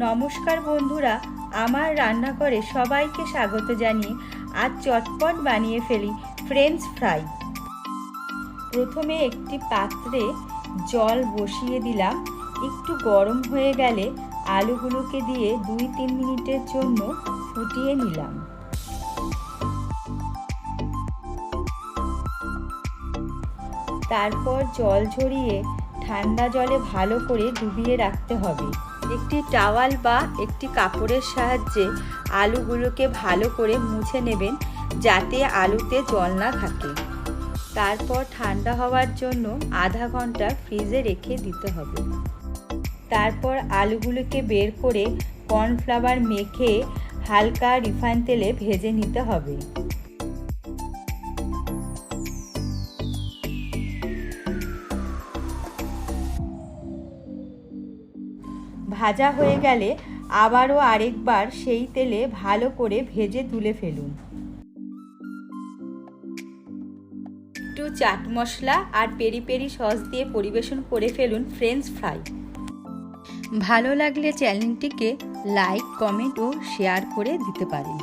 নমস্কার বন্ধুরা, আমার রান্নাঘরে সবাইকে স্বাগত জানিয়ে আজ চটপট বানিয়ে ফেলি ফ্রেঞ্চ ফ্রাই। প্রথমে একটি পাত্রে জল বসিয়ে দিলাম। একটু গরম হয়ে গেলে আলুগুলোকে দিয়ে 2-3 মিনিটের জন্য ফুটিয়ে নিলাম। তারপর জল ঝরিয়ে ঠান্ডা জলে ভালো করে ডুবিয়ে রাখতে হবে। একটি টাওয়াল বা একটি কাপড়ের সাহায্যে আলুগুলোকে ভালো করে মুছে নেবেন, যাতে আলুতে জল না থাকে। তারপর ঠান্ডা হওয়ার জন্য আধা ঘন্টা ফ্রিজে রেখে দিতে হবে। তারপর আলুগুলোকে বের করে কর্নফ্লাওয়ার মেখে হালকা রিফাইন তেলে ভেজে নিতে হবে। ভাজা হয়ে গেলে আবারও আরেকবার সেই তেলে ভালো করে ভেজে তুলে ফেলুন। একটু চাট মশলা আর পেরি পেরি সস দিয়ে পরিবেশন করে ফেলুন ফ্রেঞ্চ ফ্রাই। ভালো লাগলে চ্যানেলটিকে লাইক, কমেন্ট ও শেয়ার করে দিতে পারেন।